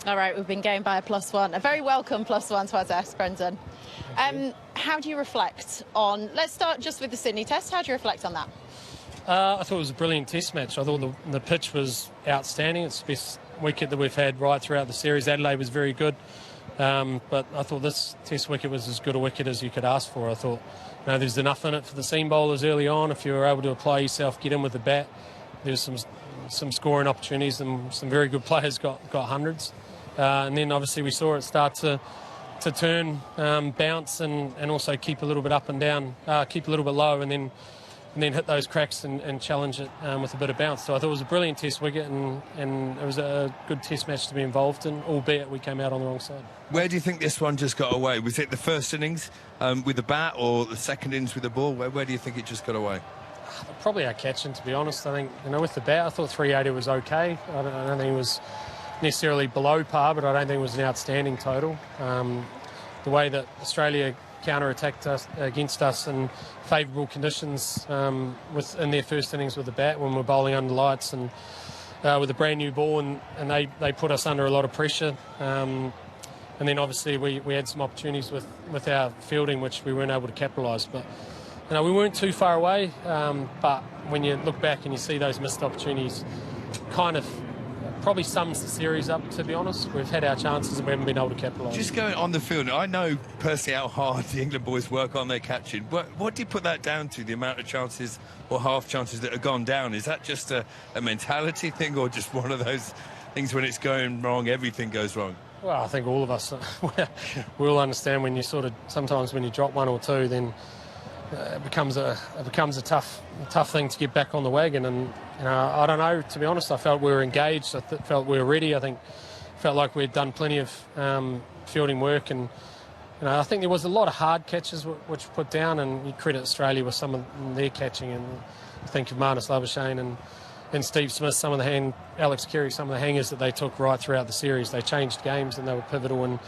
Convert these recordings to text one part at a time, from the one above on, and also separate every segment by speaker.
Speaker 1: All right, we've been going by a +1, a very welcome +1 to our desk, Brendon. How do you reflect on, let's start just with the Sydney Test, how do you reflect on that?
Speaker 2: I thought it was a brilliant Test match. I thought the pitch was outstanding. It's the best wicket that we've had right throughout the series. Adelaide was very good, but I thought this Test wicket was as good a wicket as you could ask for. I thought, there's enough in it for the seam bowlers early on. If you were able to apply yourself, get in with the bat, there's some scoring opportunities, and some very good players got hundreds. And then obviously we saw it start to turn, bounce, and also keep a little bit up and down, keep a little bit low, and then hit those cracks and challenge it with a bit of bounce. So I thought it was a brilliant Test wicket, and it was a good Test match to be involved in, albeit we came out on the wrong side.
Speaker 3: Where do you think this one just got away? Was it the first innings with the bat, or the second innings with the ball? Where do you think it just got away?
Speaker 2: Probably our catching, to be honest. I think, with the bat, I thought 380 was okay. I don't think it was necessarily below par, but I don't think it was an outstanding total. The way that Australia counter-attacked us against us in favourable conditions in their first innings with the bat when we're bowling under lights and with a brand new ball, and they put us under a lot of pressure. And then obviously we had some opportunities with our fielding which we weren't able to capitalise. But we weren't too far away, but when you look back and you see those missed opportunities, kind of probably sums the series up, to be honest. We've had our chances and we haven't been able to capitalise.
Speaker 3: Just going on the field, I know personally how hard the England boys work on their catching. What do you put that down to, the amount of chances or half chances that have gone down? Is that just a mentality thing, or just one of those things when it's going wrong, everything goes wrong?
Speaker 2: Well, I think all of us, we'll understand when you sometimes when you drop one or two, then it becomes a tough thing to get back on the wagon. And I don't know, to be honest. I felt we were engaged. I felt we were ready. Felt like we'd done plenty of fielding work, and I think there was a lot of hard catches which were put down, and you credit Australia with some of their catching. And I think of Marnus Labuschagne and Steve Smith, Alex Carey, some of the hangers that they took right throughout the series. They changed games and they were pivotal in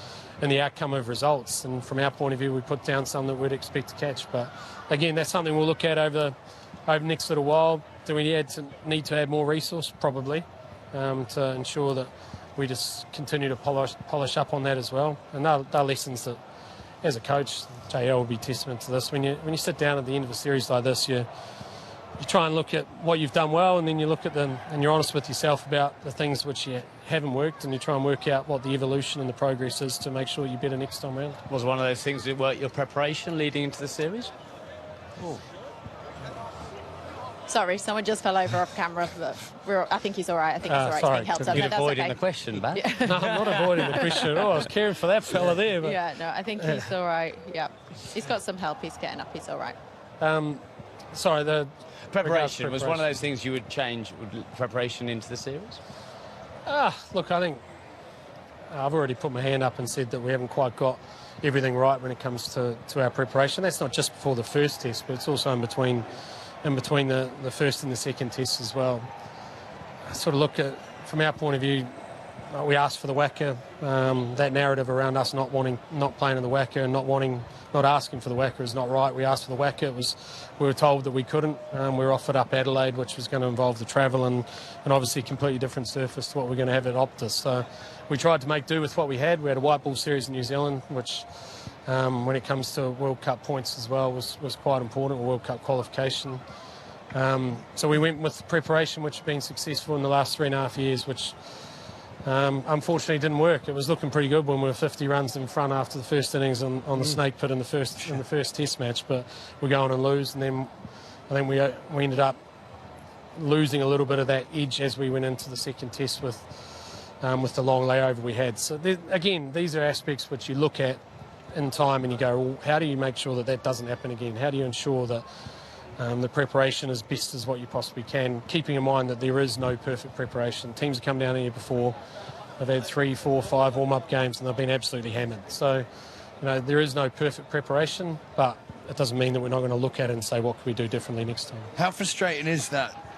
Speaker 2: the outcome of results. And from our point of view, we put down some that we'd expect to catch. But again, that's something we'll look at over the next little while. Do we need to add more resource? Probably, to ensure that we just continue to polish up on that as well. And they're lessons that, as a coach, JL will be testament to this. When you sit down at the end of a series like this, you try and look at what you've done well, and then you look at them and you're honest with yourself about the things which you haven't worked, and you try and work out what the evolution and the progress is to make sure you're better next time around.
Speaker 4: Was one of those things that worked your preparation leading into the series?
Speaker 1: Oh. Sorry, someone just fell over off camera. But I think he's all right. I think he's all right.
Speaker 2: Sorry,
Speaker 1: being held up.
Speaker 4: You're avoiding the question, Bat.
Speaker 1: Yeah.
Speaker 2: No, I'm not avoiding the question. I was caring for that fella there. But...
Speaker 1: Yeah, no, I think he's all right. Yeah, he's got some help. He's getting up. He's all right.
Speaker 2: Sorry, the
Speaker 4: preparation was one of those things you would change with preparation into the series?
Speaker 2: Look, I think I've already put my hand up and said that we haven't quite got everything right when it comes to our preparation. That's not just before the first test, but it's also in between the first and the second test as well. I sort of look at, from our point of view, we asked for the whacker. That narrative around us not playing in the whacker and not asking for the whacker is not right. We asked for the whacker. We were told that we couldn't. We were offered up Adelaide, which was going to involve the travel and obviously a completely different surface to what we're going to have at Optus. So we tried to make do with what we had. We had a white ball series in New Zealand, which when it comes to World Cup points as well was quite important, or World Cup qualification. So we went with preparation, which has been successful in the last 3.5 years, which unfortunately didn't work. It was looking pretty good when we were 50 runs in front after the first innings on the snake pit in the first test match, but we go on and lose, and then I think we ended up losing a little bit of that edge as we went into the second test with the long layover we had. So again, these are aspects which you look at in time and you go, well, how do you make sure that doesn't happen again? How do you ensure that the preparation is best as what you possibly can, keeping in mind that there is no perfect preparation. Teams have come down here before, they've had 3, 4, 5 warm-up games and they've been absolutely hammered. So, there is no perfect preparation, but it doesn't mean that we're not going to look at it and say, what can we do differently next time?
Speaker 3: How frustrating is that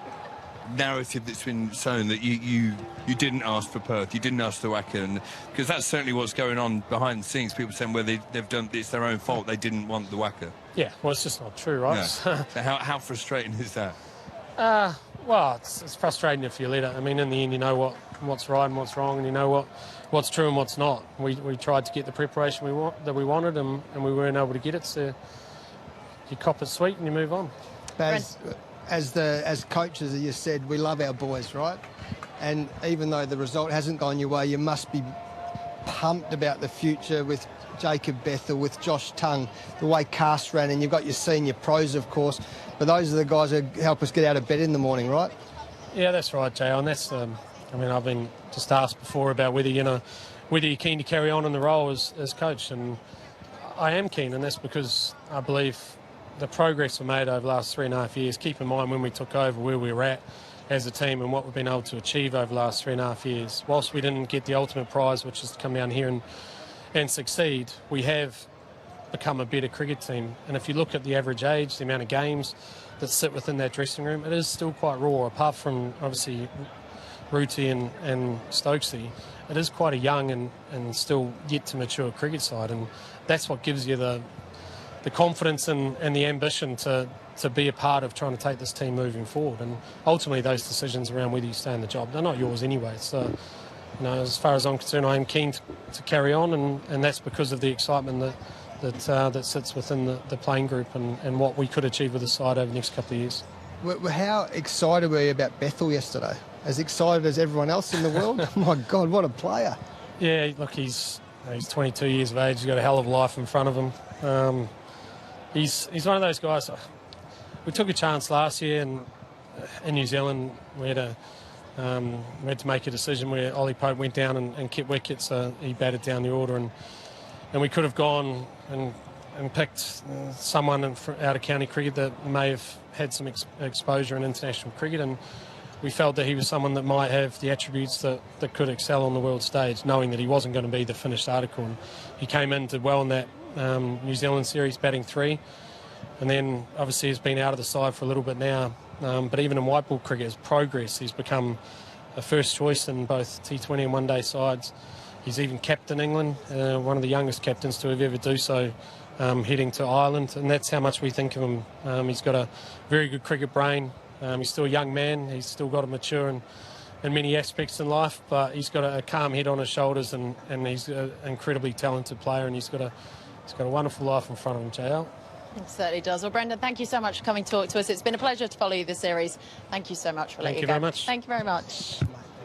Speaker 3: narrative that's been sown that you didn't ask for Perth, you didn't ask for the whacker? Because that's certainly what's going on behind the scenes. People saying, well, they've done, it's their own fault, they didn't want the whacker.
Speaker 2: Yeah, well, it's just not true, right?
Speaker 3: No. So how frustrating is that?
Speaker 2: Well, it's frustrating if you let it. I mean, in the end, you know what's right and what's wrong, and you know what's true and what's not. We tried to get the preparation that we wanted, and we weren't able to get it. So you cop it sweet and you move on.
Speaker 5: As coaches, as you said, we love our boys, right? And even though the result hasn't gone your way, you must be pumped about the future with Jacob Bethell, with Josh Tongue, the way Cast ran, and you've got your senior pros, of course. But those are the guys who help us get out of bed in the morning, right?
Speaker 2: Yeah, that's right, Jay. And that's, I've been just asked before about whether you're keen to carry on in the role as coach, and I am keen, and that's because I believe the progress we made over the last 3.5 years. Keep in mind when we took over where we were at as a team and what we've been able to achieve over the last 3.5 years. Whilst we didn't get the ultimate prize, which is to come down here and succeed, we have become a better cricket team. And if you look at the average age, the amount of games that sit within that dressing room, it is still quite raw. Apart from obviously Ruti and Stokesy, it is quite a young and still yet to mature cricket side, and that's what gives you the confidence and the ambition to be a part of trying to take this team moving forward. And ultimately those decisions around whether you stay in the job, they're not yours anyway. So, as far as I'm concerned, I am keen to carry on, and that's because of the excitement that sits within the playing group and what we could achieve with the side over the next couple of years.
Speaker 5: How excited were you about Bethell yesterday? As excited as everyone else in the world? Oh my God, what a player.
Speaker 2: Yeah, look, he's 22 years of age. He's got a hell of a life in front of him. He's one of those guys. We took a chance last year, and in New Zealand we had to make a decision where Ollie Pope went down and kept wicket, so he batted down the order, and we could have gone and picked someone out of county cricket that may have had some exposure in international cricket, and we felt that he was someone that might have the attributes that could excel on the world stage, knowing that he wasn't going to be the finished article. And he came in, did well in that New Zealand series, batting 3, and then obviously has been out of the side for a little bit now. But even in white ball cricket, his progress, he's become a first choice in both T20 and one-day sides. He's even captain England, one of the youngest captains to ever do so, heading to Ireland, and that's how much we think of him. He's got a very good cricket brain. He's still a young man. He's still got to mature in many aspects in life, but he's got a calm head on his shoulders, and he's an incredibly talented player, and he's got a wonderful life in front of him, JL.
Speaker 1: It certainly does. Well, Brendon, thank you so much for coming to talk to us. It's been a pleasure to follow you this series. Thank you so much for letting you go.
Speaker 2: Thank you very much.
Speaker 1: Thank you very much.